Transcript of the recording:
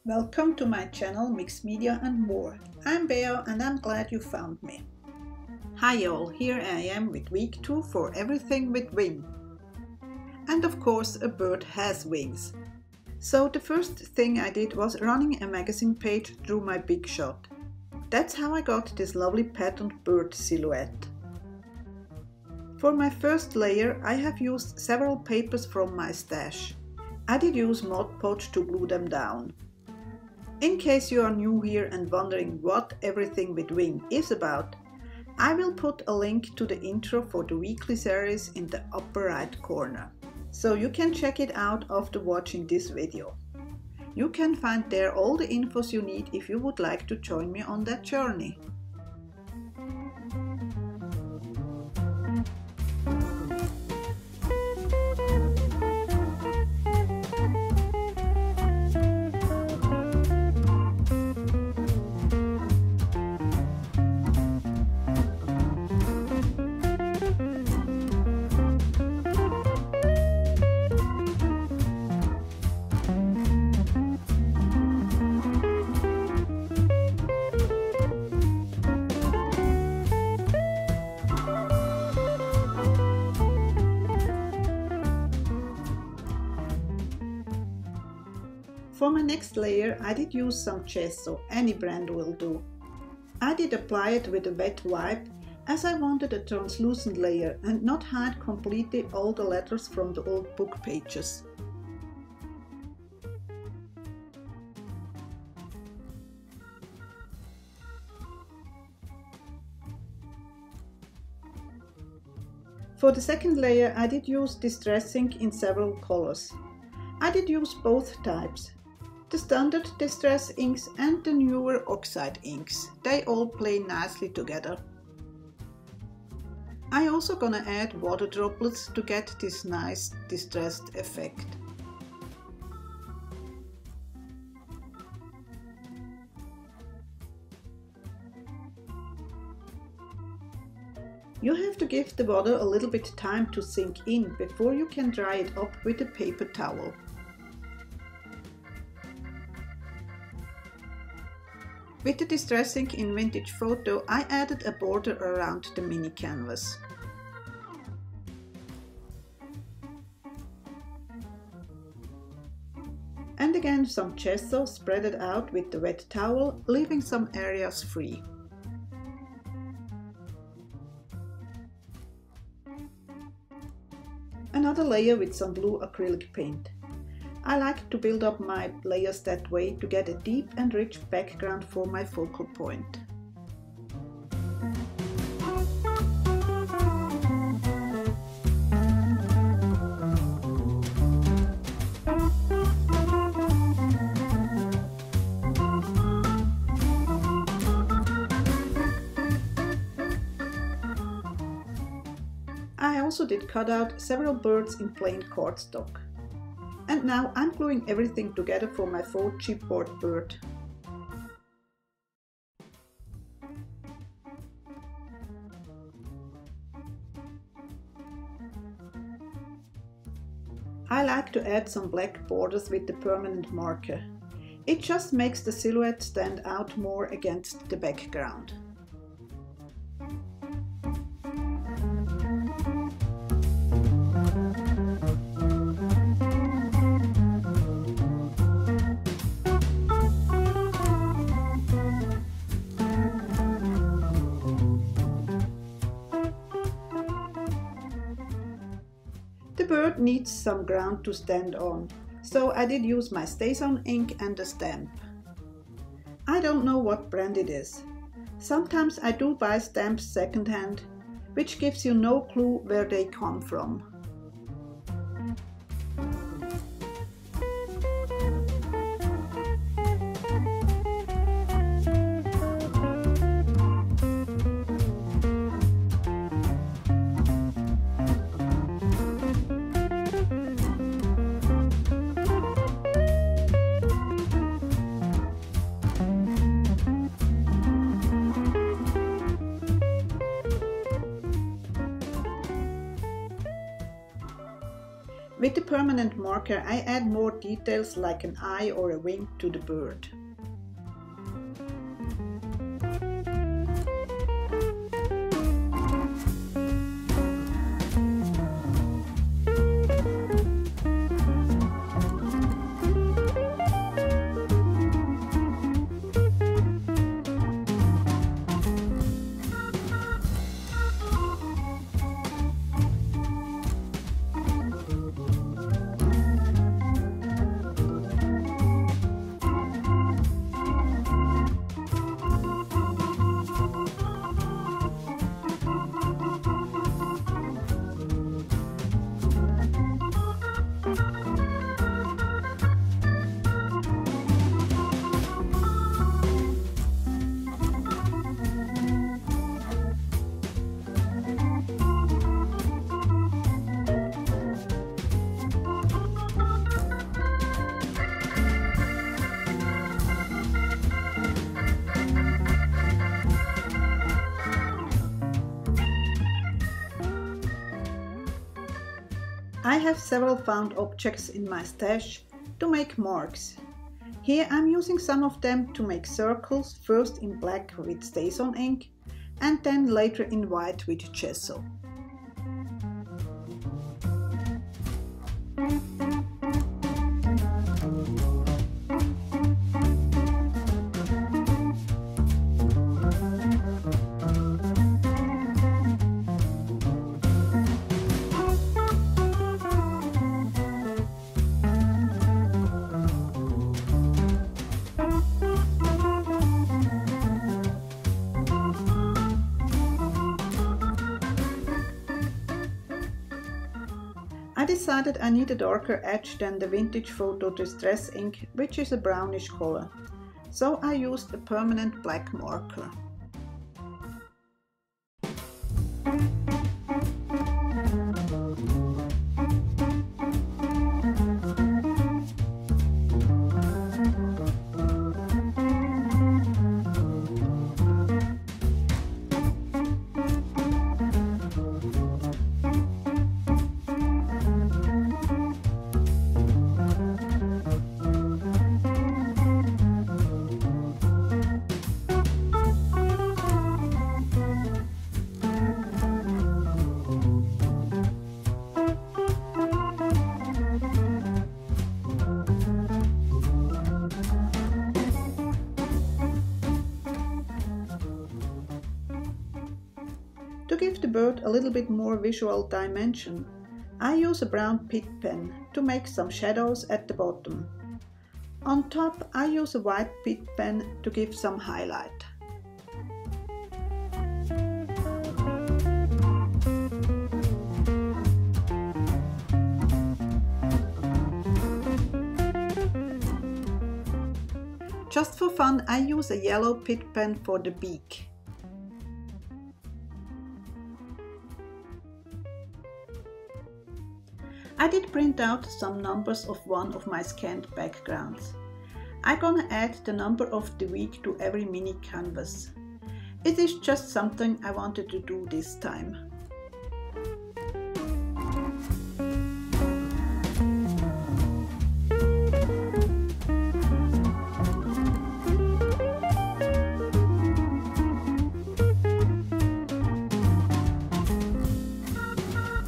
Welcome to my channel Mixed Media and More. I'm Bea and I'm glad you found me. Hi all, here I am with week 2 for everything with wing. And of course a bird has wings. So the first thing I did was running a magazine page through my big shot. That's how I got this lovely patterned bird silhouette. For my first layer I have used several papers from my stash. I did use Podge to glue them down. In case you are new here and wondering what everything with wing is about, I will put a link to the intro for the weekly series in the upper right corner, so you can check it out after watching this video. You can find there all the infos you need if you would like to join me on that journey. For my next layer I did use some Gesso, any brand will do. I did apply it with a wet wipe as I wanted a translucent layer and not hide completely all the letters from the old book pages. For the second layer I did use distress ink in several colors. I did use both types. The standard distress inks and the newer oxide inks. They all play nicely together. I also gonna add water droplets to get this nice distressed effect. You have to give the water a little bit time to sink in before you can dry it up with a paper towel. With the distress ink in Vintage Photo, I added a border around the mini canvas. And again some Gesso spread it out with the wet towel, leaving some areas free. Another layer with some blue acrylic paint. I like to build up my layers that way to get a deep and rich background for my focal point. I also did cut out several birds in plain cardstock. And now I'm gluing everything together for my faux chipboard bird. I like to add some black borders with the permanent marker. It just makes the silhouette stand out more against the background. The bird needs some ground to stand on, so I did use my Stazon ink and a stamp. I don't know what brand it is. Sometimes I do buy stamps secondhand, which gives you no clue where they come from. With the permanent marker I add more details like an eye or a wing to the bird. I have several found objects in my stash to make marks. Here I'm using some of them to make circles, first in black with Stazon ink and then later in white with Gesso. I decided I need a darker edge than the vintage photo distress ink, which is a brownish color, so I used a permanent black marker. To give the bird a little bit more visual dimension, I use a brown pit pen to make some shadows at the bottom. On top I use a white pit pen to give some highlight. Just for fun I use a yellow pit pen for the beak. I did print out some numbers of one of my scanned backgrounds. I'm gonna add the number of the week to every mini canvas. It is just something I wanted to do this time.